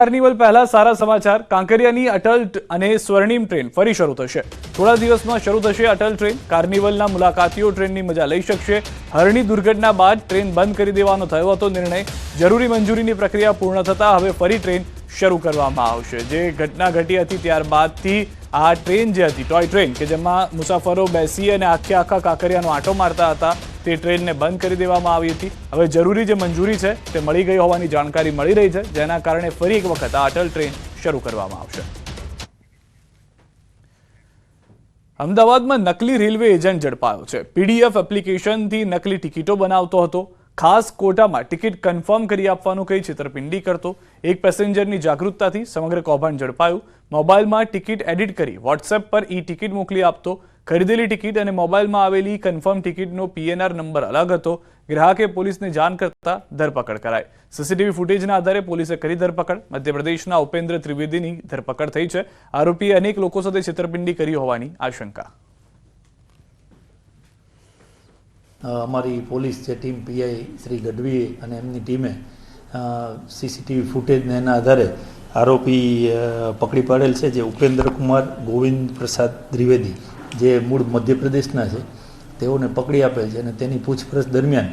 Carnival પહેલા સારા સમાચાર કાંકરિયાની અટલ અને સ્વર્ણિમ ટ્રેન ફરી શરૂ થશે। થોડા દિવસમાં શરૂ થશે અટલ ટ્રેન। કાર્નિવલના મુલાકાતીઓ ટ્રેનની મજા લઈ શકશે। હરણી દુર્ઘટના બાદ ટ્રેન બંધ કરી દેવાનો થયો હતો નિર્ણય। જરૂરી મંજૂરીની પ્રક્રિયા પૂર્ણ થતા હવે ફરી ટ્રેન શરૂ કરવામાં આવશે। જે ઘટના ઘટી હતી ત્યારબાદથી આ ટ્રેન જે હતી ટોય ટ્રેન કે જેમાં મુસાફરો બેસી અને આખા કાંકરિયાનો આંટો મારતા હતા તે ટ્રેનને બંધ કરી દેવામાં આવી હતી। હવે જરૂરી જે મંજૂરી છે તે મળી ગઈ હોવાની જાણકારી મળી રહી છે, જેના કારણે ફરી એક વખત આ અટલ ટ્રેન શરૂ કરવામાં આવશે। અમદાવાદમાં નકલી રેલવે એજન્ટ ઝડપાયો છે। પીડીએફ એપ્લિકેશનથી નકલી ટિકિટો બનાવતો હતો। ખાસ કોટામાં ટિકિટ કન્ફર્મ કરી આપવાનું કહી છેતરપિંડી કરતો। એક પેસેન્જરની જાગૃતતાથી સમગ્ર કૌભાંડ ઝડપાયું। મોબાઈલમાં ટિકિટ એડિટ કરી વોટ્સએપ પર ઈ ટિકિટ મોકલી આપતો। ખરીદેલી ટિકિટ અને મોબાઈલમાં આવેલી કન્ફર્મ ટિકિટનો પીએનઆર નંબર અલગ હતો। ગ્રાહકે પોલીસને જાણ કરતા ધરપકડ કરાઈ। સીસીટીવી ફૂટેજના આધારે પોલીસે કરી ધરપકડ। મધ્યપ્રદેશના ઉપેન્દ્ર ત્રિવેદીની ધરપકડ થઈ છે। આરોપીએ અનેક લોકો સાથે છેતરપિંડી કરી હોવાની આશંકા। અમારી પોલીસ જે ટીમ પીઆઈ શ્રી ગઢવી અને એમની ટીમે સીસીટીવી ફૂટેજને એના આધારે આરોપી પકડી પાડેલ છે, જે ઉપેન્દ્ર કુમાર ગોવિંદ પ્રસાદ ત્રિવેદી, જે મૂળ મધ્યપ્રદેશના છે, તેઓને પકડી આપેલ છે અને તેની પૂછપરછ દરમિયાન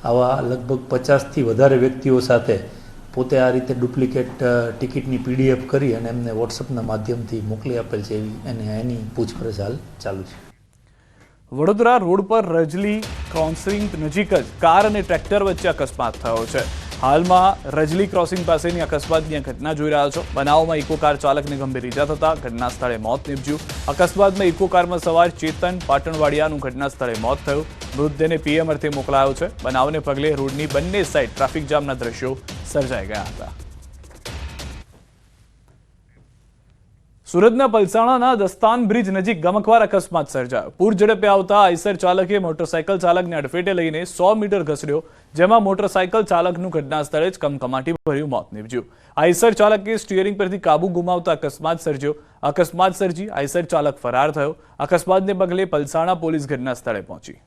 આવા લગભગ 50થી વધારે વ્યક્તિઓ સાથે પોતે આ રીતે ડુપ્લિકેટ ટિકિટની પીડીએફ કરી અને એમને વોટ્સઅપના માધ્યમથી મોકલી આપેલ છે એની પૂછપરછ હાલ ચાલુ છે। વડોદરા રોડ પર રજલી ક્રોસિંગ નજીક જ કાર અને ટ્રેક્ટર વચ્ચે અકસ્માત થયો છે। હાલમાં રજલી ક્રોસિંગ પાસેની અકસ્માતની ઘટના જોઈ રહ્યા છો। બનાવમાં ઇકો કાર ચાલકને ગંભીર ઈજા થતા ઘટના સ્થળે મોત નીપજ્યું। અકસ્માતમાં ઇકો કારમાં સવાર ચેતન પાટણવાડિયાનું ઘટના સ્થળે મોત થયું। મૃતદેહને પીએમ અર્થે મોકલાયો છે। બનાવને પગલે રોડની બંને સાઈડ ટ્રાફિક જામના દ્રશ્યો સર્જાઈ ગયા હતા। સુરતના પલસાણાના દસ્તાન બ્રિજ નજીક ગમખ્વાર અકસ્માત સર્જાયો। પૂર ઝડપે આવતા આઈસર ચાલકે મોટરસાયકલ ચાલકને અડફેટે લઈને 100 મીટર ઘસડ્યો, જેમાં મોટરસાયકલ ચાલકનું ઘટના સ્થળે જ કમકમાટી ભર્યું મોત નીપજ્યું। આઈસર ચાલકે સ્ટીયરિંગ પરથી કાબુ ગુમાવતા અકસ્માત સર્જ્યો। અકસ્માત સર્જી આઈસર ચાલક ફરાર થયો। અકસ્માતને પગલે પલસાણા પોલીસ ઘટના સ્થળે પહોંચી।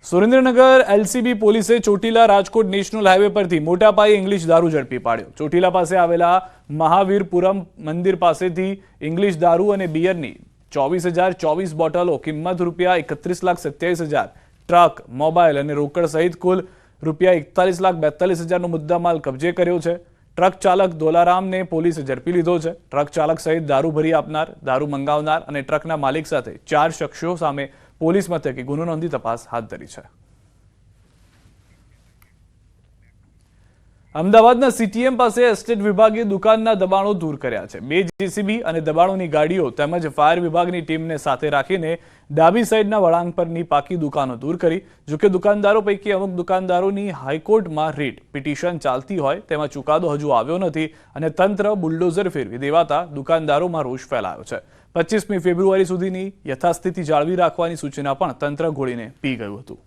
સુરેન્દ્રનગર એલસીબી પોલીસે ચોટીલા રાજકોટ નેશનલ હાઈવે પરથી મોટા પાયે ઇંગ્લિશ દારૂ ઝડપી પાડ્યો। ચોટીલા પાસે આવેલા મહાવીરપુરમ મંદિર પાસેથી ઇંગ્લિશ દારૂ અને બિયરની 24,024 બોટલો કિંમત ₹31,27,000, ટ્રક, મોબાઈલ અને રોકડ સહિત કુલ ₹41,42,000નો મુદ્દામાલ કબજે કર્યો છે। ટ્રક ચાલક દોલારામને પોલીસે ઝડપી લીધો છે। ટ્રક ચાલક સહિત દારૂ ભરી આપનાર, દારૂ મંગાવનાર અને ટ્રકના માલિક સાથે 4 શખ્સો સામે પોલીસ મથકે ગુનો નોંધી તપાસ હાથ ધરી છે। અમદાવાદના સીટીએમ પાસે એસ્ટેટ વિભાગે દુકાનના દબાણો દૂર કર્યા છે। 2 જેસીબી અને દબાણોની ગાડીઓ તેમજ ફાયર વિભાગની ટીમને સાથે રાખીને ડાબી સાઈડના વળાંક પરની પાકી દુકાનો દૂર કરી। જોકે દુકાનદારો પૈકી અમુક દુકાનદારોની હાઈકોર્ટમાં રીટ પિટિશન ચાલતી હોય તેમાં ચુકાદો હજુ આવ્યો નથી અને તંત્ર બુલડોઝર ફેરવી દેવાતા દુકાનદારોમાં રોષ ફેલાયો છે। 25મી ફેબ્રુઆરી સુધીની યથાસ્થિતિ જાળવી રાખવાની સૂચના પણ તંત્ર ઘોડીને પી ગયું હતું।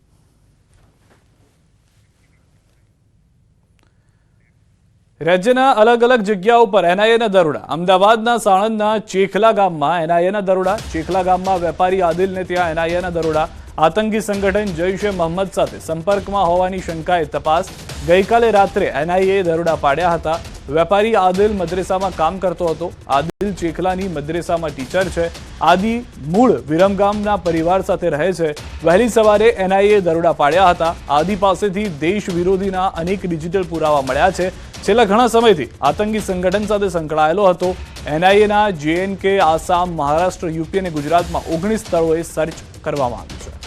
રાજ્યના અલગ અલગ જગ્યાઓ પર એનઆઈએના દરોડા। અમદાવાદના સાણંદના ચેખલા ગામમાં એનઆઈએના દરોડા। ચેખલા ગામમાં વેપારી આદિલને ત્યાં એનઆઈએના દરોડા। આતંકી સંગઠન જૈશ-એ મોહમ્મદ સાથે સંપર્કમાં હોવાની શંકાએ તપાસ। ગઈકાલે રાત્રે એનઆઈએ દરોડા પાડ્યા હતા। વેપારી આદિલ મદ્રેસામાં કામ કરતો હતો। આદિલ ચેખલાની મદ્રેસામાં ટીચર છે। આદિ મૂળ વિરમગામના પરિવાર સાથે રહે છે। વહેલી સવારે એનઆઈએ દરોડા પાડ્યા હતા। આદિ પાસેથી દેશ વિરોધીના અનેક ડિજિટલ પુરાવા મળ્યા છે। છેલ્લા ઘણા સમયથી આતંકી સંગઠન સાથે સંકળાયેલો હતો। એનઆઈએના JNK, આસામ, મહારાષ્ટ્ર, યુપી અને ગુજરાતમાં 19 સ્થળોએ સર્ચ કરવામાં આવ્યું છે।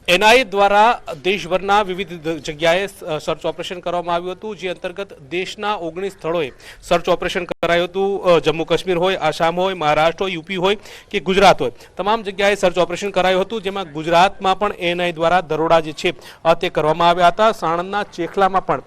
એનઆઈએ દ્વારા દેશભરના વિવિધ જગ્યાએ સર્ચ ઓપરેશન કરવામાં આવ્યું હતું, જે અંતર્ગત દેશના 19 સ્થળોએ સર્ચ ઓપરેશન કરાયું હતું। જમ્મુ કાશ્મીર હોય, આસામ હોય, મહારાષ્ટ્ર હોય, યુપી હોય કે ગુજરાત હોય, તમામ જગ્યાએ સર્ચ ઓપરેશન કરાયું હતું, જેમાં ગુજરાતમાં પણ એનઆઈ દ્વારા દરોડા જે છે તે કરવામાં આવ્યા હતા। સાણંદના ચેખલામાં પણ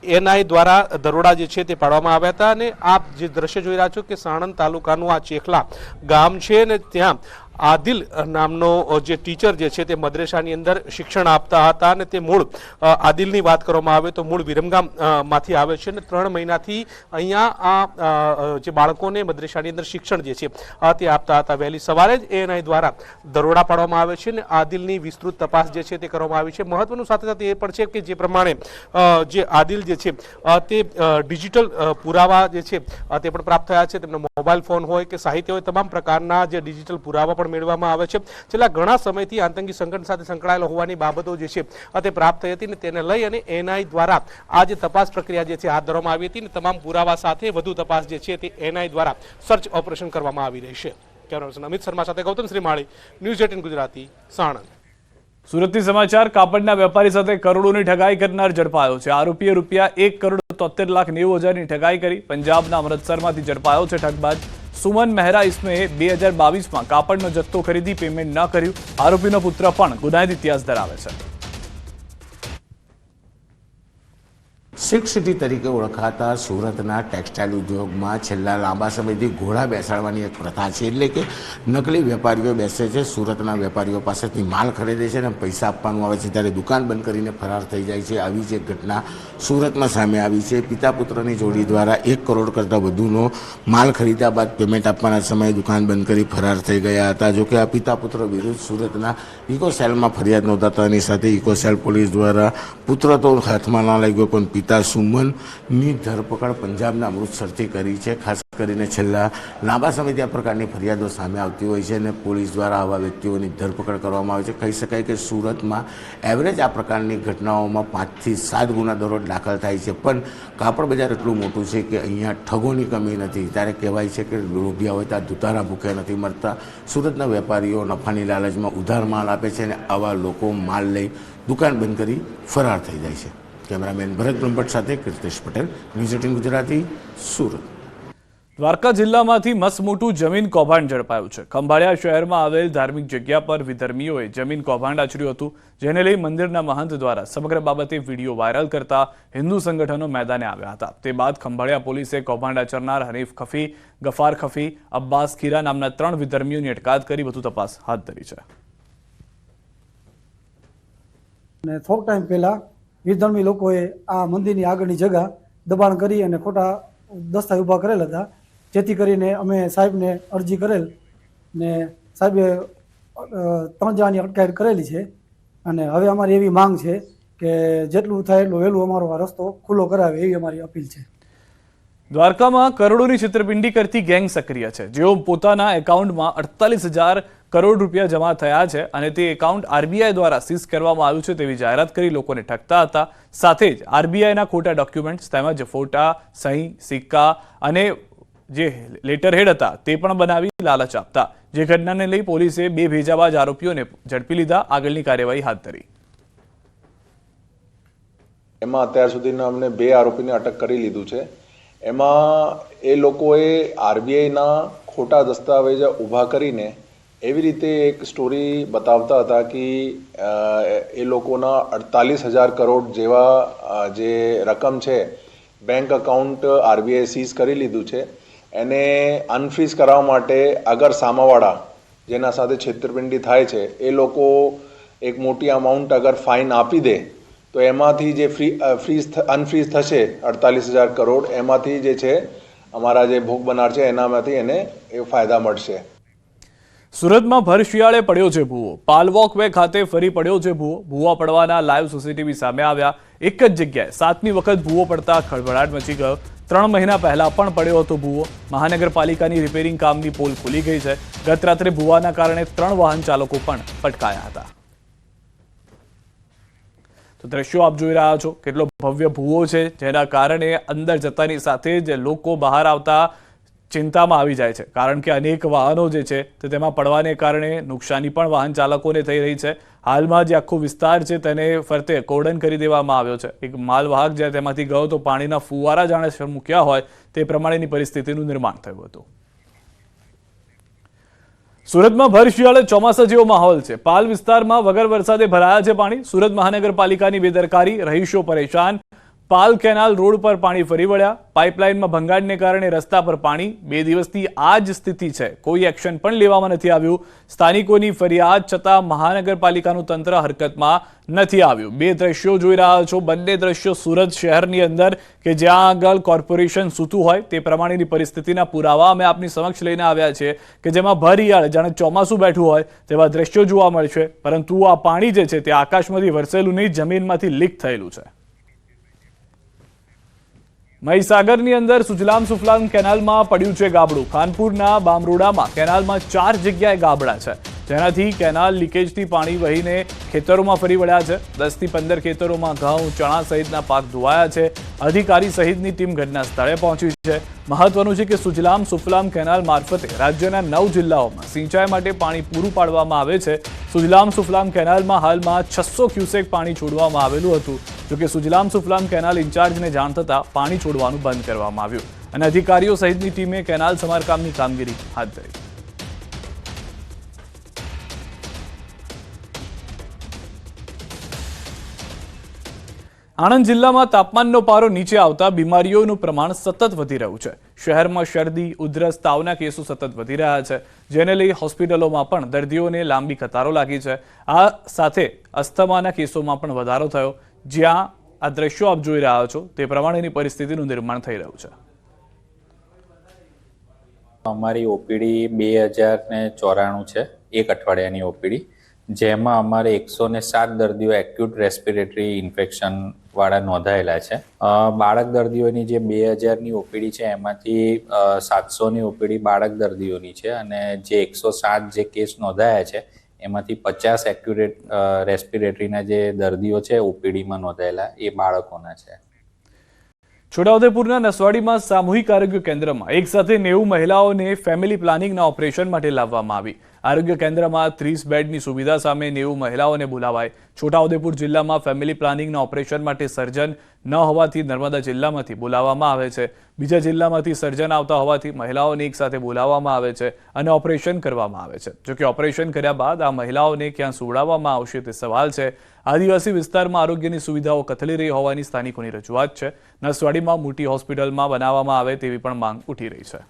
એનઆઈ દ્વારા દરોડા જે છે તે પાડવામાં આવ્યા હતા। અને આપ જે દ્રશ્ય જોઈ રહ્યા છો કે સાણંદ તાલુકાનું આ ચેખલા ગામ છે અને ત્યાં આદિલ નામનો જે ટીચર જે છે તે મદ્રેસાની અંદર શિક્ષણ આપતા હતા અને તે મૂળ આદિલની વાત કરવામાં આવે તો મૂળ વિરમગામ માંથી આવે છે અને 3 મહિનાથી અહીંયા આ જે બાળકોને મદ્રેસાની અંદર શિક્ષણ જે છે તે આપતા હતા. વહેલી સવારે જ એએનઆઈ દ્વારા દરોડા પાડવામાં આવે છે અને આદિલની વિસ્તૃત તપાસ જે છે તે કરવામાં આવી છે. મહત્વનું સાથે સાથે એ પણ છે કે જે પ્રમાણે જે આદિલ જે છે તે ડિજિટલ પુરાવા જે છે તે પણ પ્રાપ્ત થયા છે. તેમનો મોબાઈલ ફોન હોય કે સાહિત્ય હોય, તમામ પ્રકારના જે ડિજિટલ પુરાવા પણ મેળવવામાં આવે છે. છેલ્લા ઘણા સમયથી આતંકી સંગઠન સાથે સંકળાયેલા હોવાની બાબતો જે છે તે પ્રાપ્ત થઈ હતી અને તેને લઈ અને એનઆઈ દ્વારા આ જે તપાસ પ્રક્રિયા જે છે હાથ ધરવામાં આવી હતી અને તમામ પુરાવા સાથે વધુ તપાસ જે છે તે એનઆઈ દ્વારા સર્ચ ઓપરેશન કરવામાં આવી રહી છે. કેમેરામેન અમિત શર્મા સાથે ગૌતમ શ્રીમાળી, ન્યૂઝ 18 ગુજરાતી, સાણંદ. સુરતથી સમાચાર. કાપડના વેપારી સાથે કરોડોની ઠગાઈ કરનાર ઝડપાયો છે. આરોપીએ ₹1,73,90,000 ની ઠગાઈ કરી. પંજાબના અમૃતસરમાંથી ઝડપાયો છે ઠગબાજ. સુમન મહેરા ઇસ્મે 2022માં કાપડનો જથ્થો ખરીદી પેમેન્ટ ન કર્યું. આરોપીનો પુત્ર પણ ગુનાહિત ઇતિહાસ ધરાવે છે. સિલ્ક સિટી તરીકે ઓળખાતા સુરતના ટેક્સટાઇલ ઉદ્યોગમાં છેલ્લા લાંબા સમયથી ઘોડા બેસાડવાની એક પ્રથા છે. એટલે કે નકલી વેપારીઓ બેસે છે, સુરતના વેપારીઓ પાસેથી માલ ખરીદે છે અને પૈસા આપવાનું આવે છે ત્યારે દુકાન બંધ કરીને ફરાર થઈ જાય છે. આવી જ એક ઘટના સુરતમાં સામે આવી છે. પિતા પુત્રની જોડી દ્વારા 1 કરોડ કરતાં વધુનો માલ ખરીદ્યા બાદ પેમેન્ટ આપવાના સમયે દુકાન બંધ કરી ફરાર થઈ ગયા હતા. જોકે આ પિતા પુત્ર વિરુદ્ધ સુરતના ઇકોસેલમાં ફરિયાદ નોંધાતાની સાથે ઇકોસેલ પોલીસ દ્વારા પુત્ર તો હાથમાં ના લાગ્યો પણ પિતા સુમનની ધરપકડ પંજાબના અમૃતસરથી કરી છે. ખાસ કરીને છેલ્લા લાંબા સમયથી આ પ્રકારની ફરિયાદો સામે આવતી હોય છે અને પોલીસ દ્વારા આવા વ્યક્તિઓની ધરપકડ કરવામાં આવે છે. કહી શકાય કે સુરતમાં એવરેજ આ પ્રકારની ઘટનાઓમાં 5 થી 7 ગુના દરરોજ દાખલ થાય છે. પણ કાપડ બજાર એટલું મોટું છે કે અહીંયા ઠગોની કમી નથી. ત્યારે કહેવાય છે કે લોભિયા હોય ત્યાં દુતારા ભૂખ્યા નથી મરતા. સુરતના વેપારીઓ નફાની લાલચમાં ઉધાર માલ આપે છે અને આવા લોકો માલ લઈ દુકાન બંધ કરી ફરાર થઈ જાય છે. કેમેરામેન ભરત બ્રહ્મભટ્ટ સાથે કીર્તિશ પટેલ, ન્યૂઝ 18 ગુજરાતી, સુરત. દ્વારકા જિલ્લામાંથી મસમોટું જમીન કૌભાંડ ઝડપાયું છે. ખંભાળિયા શહેરમાં આવેલ ધાર્મિક જગ્યા પર વિધર્મીઓએ જમીન કૌભાંડ આચર્યું હતું, જેને લઈ મંદિરના મહંત દ્વારા સમગ્ર બાબતે વિડીયો વાયરલ કરતા હિન્દુ સંગઠનો મેદાને આવ્યા હતા. તે બાદ ખંભાળિયા પોલીસે કૌભાંડ આચરનાર હનીફ ખફી, ગફાર ખફી, અબ્બાસ ખીરા નામના 3 વિધર્મીઓની અટકાયત કરી વધુ તપાસ હાથ ધરી છે. થોડોક ટાઈમ પહેલા વિધર્મી લોકોએ આ મંદિરની આગળની જગ્યા દબાણ કરી અને ખોટા દસ્તાવેજ ઊભા કરેલ હતા, જેથી કરીને અમે સાહેબને અરજી કરેલ ને સાહેબે 3 જણાની અટકાયત કરેલી છે. અને હવે અમારી એવી માંગ છે કે જેટલું થાય એટલું વહેલું અમારો આ રસ્તો ખુલ્લો કરાવે એવી અમારી અપીલ છે. દ્વારકામાં કરોડોની છેતરપિંડી કરતી ગેંગ સક્રિય છે, જેઓ પોતાના એકાઉન્ટમાં 48,000 કરોડ રૂપિયા જમા થયા છે અને તે એકાઉન્ટ આરબીઆઈ દ્વારા સીઝ કરવામાં આવ્યું છે તેવી જાહેરાત કરી લોકોને ઠગતા હતા. સાથે જ આરબીઆઈના ખોટા ડોક્યુમેન્ટ્સ તેમજ ફોટા, સહી, સિક્કા અને જે લેટરહેડ હતા તે પણ બનાવી લાલચ આપતા. જે ઘટનાને લઈ પોલીસે 2 ભેજાબાજ આરોપીઓને ઝડપી લીધા. આગળની કાર્યવાહી હાથ ધરી. એમાં અત્યાર સુધીના અમને 2 આરોપીને અટક કરી લીધું છે. એમાં એ લોકોએ આરબીઆઈના ખોટા દસ્તાવેજ ઊભા કરીને એવી રીતે એક સ્ટોરી બતાવતા હતા કે એ લોકોના 48,000 કરોડ જેવા જે રકમ છે બેંક અકાઉન્ટ આરબીઆઈ સીઝ કરી લીધું છે. એને અનફ્રીઝ કરાવવા માટે અગર સામાવાળા જેના સાથે છેતરપિંડી થાય છે એ લોકો એક મોટી અમાઉન્ટ અગર ફાઇન આપી દે તો એમાંથી જે અનફ્રીઝ થશે 48,000 કરોડ એમાંથી જે છે અમારા જે ભોગ બનાર છે એનામાંથી એને એ ફાયદા મળશે. સુરતમાં ભર શિયાળે પડ્યો છે ભૂવો. પાલ વોકવે ખાતે ફરી પડ્યો છે ભૂવો. ભૂવા પડવાના લાઈવ સીસીટીવી સામે આવ્યા. એક જ જગ્યાએ 7મી વખત ભૂવો પડતા ખળભળાટ મચી ગયો. 3 મહિના પહેલા પણ પડ્યો હતો ભૂવો. મહાનગરપાલિકાની રિપેરિંગ કામની પોલ ખુલી ગઈ છે. ગત રાત્રે ભૂવાના કારણે 3 વાહન ચાલકો પણ પટકાયા હતા. તો દ્રશ્યો આપ જોઈ રહ્યા છો, કેટલો ભવ્ય ભૂવો છે, જેના કારણે અંદર જતાની સાથે જ લોકો બહાર આવતા ચિંતામાં આવી જાય છે, કારણ કે અનેક વાહનો જે છે તે તેમાં પડવાને કારણે નુકસાની પણ વાહન ચાલકોને થઈ રહી છે. હાલમાં જે આખો વિસ્તાર છે તેને ફરતે કોર્ડન કરી દેવામાં આવ્યો છે. એક માલવાહક જ્યારે તેમાંથી ગયો તો પાણીના ફુવારા જાણે મૂક્યા હોય તે પ્રમાણેની પરિસ્થિતિનું નિર્માણ થયું હતું. સુરતમાં ભર શિયાળે ચોમાસા જેવો માહોલ છે. પાલ વિસ્તારમાં વગર વરસાદે ભરાયા છે પાણી. સુરત મહાનગરપાલિકાની બેદરકારી, રહીશો પરેશાન. પાલ કેનાલ રોડ પર પાણી ફરી વળ્યા. પાઇપલાઇનમાં ભંગાણને કારણે રસ્તા પર પાણી. 2 દિવસથી આ જ સ્થિતિ છે. કોઈ એક્શન પણ લેવામાં નથી આવ્યું. સ્થાનિકોની ફરિયાદ છતાં મહાનગરપાલિકાનું તંત્ર હરકતમાં નથી આવ્યું. 2 દ્રશ્યો જોઈ રહ્યા છો. બંને દ્રશ્યો સુરત શહેરની અંદર કે જ્યાં આગળ કોર્પોરેશન સૂતું હોય તે પ્રમાણેની પરિસ્થિતિના પુરાવા અમે આપની સમક્ષ લઈને આવ્યા છે કે જેમાં ભરિયાળ જાણે ચોમાસું બેઠું હોય તેવા દ્રશ્યો જોવા મળશે. પરંતુ આ પાણી જે છે તે આકાશમાંથી વરસેલું નહીં, જમીનમાંથી લીક થયેલું છે. મહીસાગરની અંદર સુજલામ સુફલામ કેનાલમાં પડ્યું છે ગાબડું. ખાનપુરના બામરોડામાં કેનાલમાં 4 જગ્યાએ ગાબડા છે, જેનાથી કેનાલ લીકેજથી પાણી વહીને ખેતરોમાં ફરી વળ્યા છે. 10 થી 15 ખેતરોમાં ઘઉં, ચણા સહિતના પાક ધોવાયા છે. અધિકારી સહિતની ટીમ ઘટના સ્થળે પહોંચી છે. મહત્વનું છે કે સુજલામ સુફલામ કેનાલ મારફતે રાજ્યના 9 જિલ્લાઓમાં સિંચાઈ માટે પાણી પૂરું પાડવામાં આવે છે. સુજલામ સુફલામ કેનાલમાં હાલમાં 600 ક્યુસેક પાણી છોડવામાં આવેલું હતું. જોકે સુજલામ સુફલામ કેનાલ ઇન્ચાર્જને જાણ થતાં પાણી છોડવાનું બંધ કરવામાં આવ્યું અને અધિકારીઓ સહિતની ટીમે કેનાલ સમારકામની કામગીરી હાથ ધરી. આણંદ જિલ્લામાં તાપમાનનો પારો નીચે આવતા બીમારીઓનું પ્રમાણ સતત વધી રહ્યું છે. શહેરમાં શરદી, ઉધરસ, તાવના કેસો સતત વધી રહ્યા છે, જેને લઈ હોસ્પિટલોમાં પણ દર્દીઓને લાંબી કતારો લાગી છે. આ સાથે અસ્થમાના કેસોમાં પણ વધારો થયો. જ્યાં આ દ્રશ્યો આપ જોઈ રહ્યા છો તે પ્રમાણેની પરિસ્થિતિનું નિર્માણ થઈ રહ્યું છે. અમારી ઓપીડી 2094 છે, 1 અઠવાડિયાની ઓપીડી, જેમાં અમારે 107 દર્દીઓ એક્યુટ રેસ્પિરેટરી ઇન્ફેક્શન વાળા નોંધાયેલા છે. બાળક દર્દીઓની જે 2000ની ઓપીડી છે એમાંથી 700ની ઓપીડી બાળક દર્દીઓની છે અને જે 107 જે કેસ નોંધાયા છે એમાંથી 50 એક્યુરેટ રેસ્પિરેટરીના જે દર્દીઓ છે ઓપીડીમાં નોંધાયેલા એ બાળકોના છે. છોટાઉદેપુરના નસવાડીમાં સામૂહિક આરોગ્ય કેન્દ્રમાં એક સાથે 90 મહિલાઓને ફેમિલી પ્લાનિંગના ઓપરેશન માટે લાવવામાં આવી. આરોગ્ય કેન્દ્રમાં 30 બેડની સુવિધા સામે 90 મહિલાઓને બોલાવાય. છોટાઉદેપુર જિલ્લામાં ફેમિલી પ્લાનિંગના ઓપરેશન માટે સર્જન ન હોવાથી નર્મદા જિલ્લામાંથી બોલાવવામાં આવે છે. બીજા જિલ્લામાંથી સર્જન આવતા હોવાથી મહિલાઓને એક સાથે બોલાવવામાં આવે છે અને ઓપરેશન કરવામાં આવે છે. જોકે ઓપરેશન કર્યા બાદ આ મહિલાઓને ક્યાં સુવડાવવામાં આવશે તે સવાલ છે. આદિવાસી વિસ્તારમાં આરોગ્યની સુવિધાઓ કથળી રહી હોવાની સ્થાનિકોની રજૂઆત છે. નસવાડીમાં મોટી હોસ્પિટલમાં બનાવવામાં આવે તેવી પણ માંગ ઉઠી રહી છે.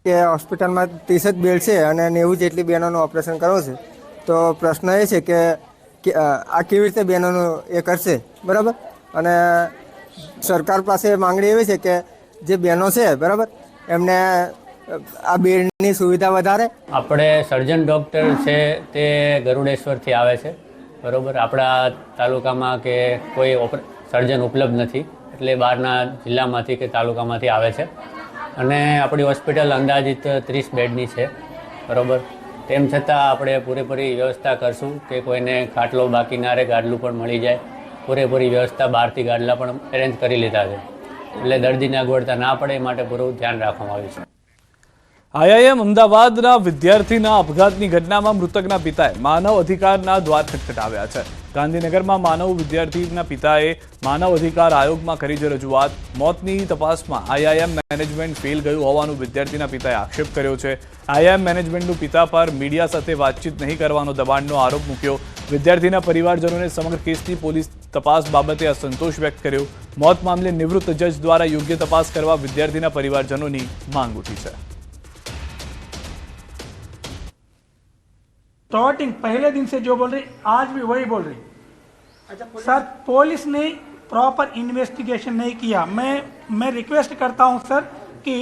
કે હોસ્પિટલમાં 30 જ બેડ છે અને 90 જેટલી બહેનોનું ઓપરેશન કરવું છે. તો પ્રશ્ન એ છે કે આ કેવી રીતે બહેનોનું એ કરશે, બરાબર? અને સરકાર પાસે માંગણી એવી છે કે જે બહેનો છે, બરાબર, એમને આ બેડની સુવિધા વધારે. આપણે સર્જન ડૉક્ટર છે તે ગરુડેશ્વરથી આવે છે, બરાબર. આપણા તાલુકામાં કે કોઈ સર્જન ઉપલબ્ધ નથી, એટલે બહારના જિલ્લામાંથી કે તાલુકામાંથી આવે છે. અને આપણી હોસ્પિટલ અંદાજિત 30 બેડની છે, બરાબર. તેમ છતાં આપણે પૂરેપૂરી વ્યવસ્થા કરશું કે કોઈને ખાટલો બાકી ના રહે, ગાડલું પણ મળી જાય. પૂરેપૂરી વ્યવસ્થા બહારથી ગાડલા પણ એરેન્જ કરી લીધા છે, એટલે દર્દીને અગવડતા ના પડે એ માટે પૂરું ધ્યાન રાખવામાં આવ્યું છે. આઈઆઈએમ અમદાવાદના વિદ્યાર્થીના અપઘાતની ઘટનામાં મૃતકના પિતાએ માનવ અધિકારના દ્વાર ખટખટાવ્યા છે. ગાંધીનગરમાં માનવ વિદ્યાર્થીના પિતાએ માનવ અધિકાર આયોગમાં કરી છે રજૂઆત. મોતની તપાસમાં આઈઆઈએમ મેનેજમેન્ટ ફેલ ગયું હોવાનું વિદ્યાર્થીના પિતાએ આક્ષેપ કર્યો છે. આઈઆઈએમ મેનેજમેન્ટનું પિતા પર મીડિયા સાથે વાતચીત નહીં કરવાનો દબાણનો આરોપ મૂક્યો. વિદ્યાર્થીના પરિવારજનોને સમગ્ર કેસની પોલીસ તપાસ બાબતે અસંતોષ વ્યક્ત કર્યો. મોત મામલે નિવૃત્ત જજ દ્વારા યોગ્ય તપાસ કરવા વિદ્યાર્થીના પરિવારજનોની માંગ ઉઠી છે. स्टार्टिंग पहले दिन से जो बोल रही आज भी वही बोल रही. सर पुलिस ने प्रॉपर इन्वेस्टिगेशन नहीं किया. मैं रिक्वेस्ट करता हूं सर कि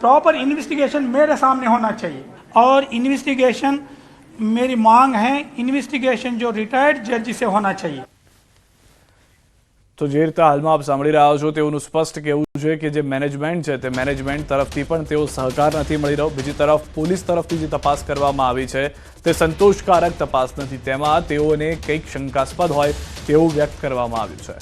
प्रॉपर इन्वेस्टिगेशन मेरे सामने होना चाहिए और इन्वेस्टिगेशन मेरी मांग है इन्वेस्टिगेशन जो रिटायर्ड जज से होना चाहिए. તો જે રીતે હાલમાં આપ સાંભળી રહ્યા છો તેઓનું સ્પષ્ટ કહેવું છે કે જે મેનેજમેન્ટ છે તે મેનેજમેન્ટ તરફથી પણ તેઓ સહકાર નથી મળી રહ્યો. બીજી તરફ પોલીસ તરફથી જે તપાસ કરવામાં આવી છે તે સંતોષકારક તપાસ નથી. તેમાં તેઓને કંઈક શંકાસ્પદ હોય તેવું વ્યક્ત કરવામાં આવ્યું છે.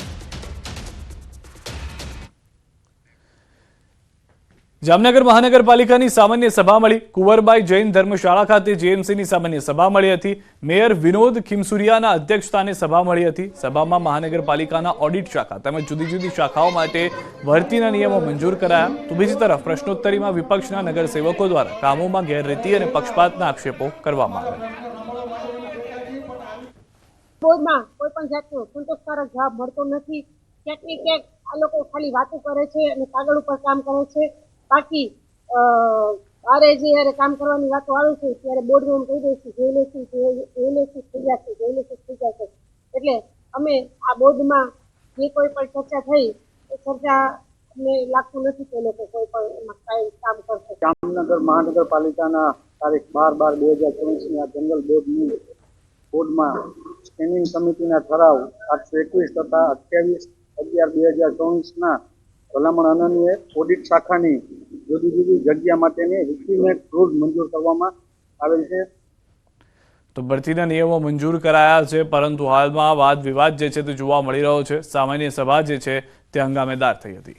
જામનગર મહાનગરપાલિકાની સામાન્ય સભા મળી. કુંવરબાઈ જૈન ધર્મશાળા ખાતે જેએમસીની સામાન્ય સભા મળી હતી. મેયર વિનોદ ખીમસુરિયાના અધ્યક્ષસ્થાને સભા મળી હતી. સભામાં મહાનગરપાલિકાના ઓડિટ શાખા તેમજ જુદી જુદી શાખાઓ માટે ભરતીના નિયમો મંજૂર કરાયા. તો બીજી તરફ પ્રશ્નોત્તરીમાં વિપક્ષના નગરસેવકો દ્વારા કામોમાં ગેરરીતિ અને પક્ષપાતના આક્ષેપો કરવામાં આવ્યા. બોર્ડમાં કોઈ પણ જાતનો સંતોષકારક જવાબ મળતો નથી. ક્યાંક ને ક્યાંક આ લોકો ખાલી વાતો કરે છે અને કાગળ ઉપર કામ કરે છે. બાકી બારે જ્યારે કામ કરવાની વાતો આવે છે ત્યારે બોર્ડમાં કહી દઈશું જોઈ લઈશું થઈ જશે. એટલે અમે આ બોર્ડમાં જે કોઈ પણ ચર્ચા થઈ એ ચર્ચા અમને લાગતું નથી કે લોકો કોઈ પણ એમાં કાંઈ કામ કરશે. જામનગર મહાનગરપાલિકાના તારીખ 12/12/2024 આ જનરલ બોર્ડમાં સ્ટેન્ડિંગ સમિતિના ઠરાવ 821 તથા 28/11/2024 ભલામણ અન્વયે ઓડિટ શાખાની જુદી જુદી જગ્યા માટેની એસ્ટિમેટ રૂલ મંજૂર કરવામાં આવેલ છે. તો ભરતીના નિયમો મંજૂર કરાયા છે, પરંતુ હાલમાં વાદ વિવાદ જે છે તે જોવા મળી રહ્યો છે. સામાન્ય સભા જે છે તે હંગામેદાર થઈ હતી.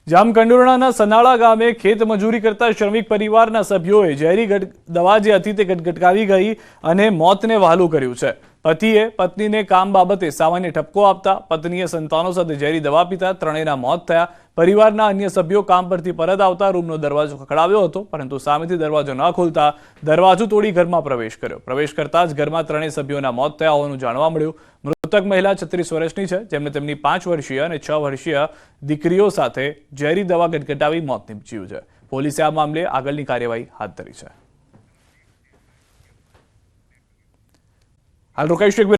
જામકંડોરણાના સનાળા ગામે ખેત મજૂરી કરતા શ્રમિક પરિવારના સભ્યોએ ઝેરી દવા જે હતી તે ગટગટાવી ગઈ અને મોતને વહાલું કર્યું છે. પતિએ પત્નીને કામ બાબતે સામાન્ય ઠપકો આપતા પત્નીએ સંતાનો સાથે ઝેરી દવા પીતા ત્રણેયના મોત થયા. પરિવારના અન્ય સભ્યો કામ પરથી પરત આવતા રૂમનો દરવાજો ખખડાવ્યો હતો, પરંતુ સામેથી દરવાજો ન ખોલતા દરવાજો તોડી ઘરમાં પ્રવેશ કર્યો. પ્રવેશ કરતા જ ઘરમાં ત્રણેય સભ્યોના મોત થયા હોવાનું જાણવા મળ્યું. મૃતક મહિલા 36 વર્ષની છે, જેમને તેમની 5 વર્ષીય અને 6 વર્ષીય દીકરીઓ સાથે ઝેરી દવા ગટગટાવી મોત નીપજ્યું છે. પોલીસે આ મામલે આગળની કાર્યવાહી હાથ ધરી છે. હાલ રોકાઈશું.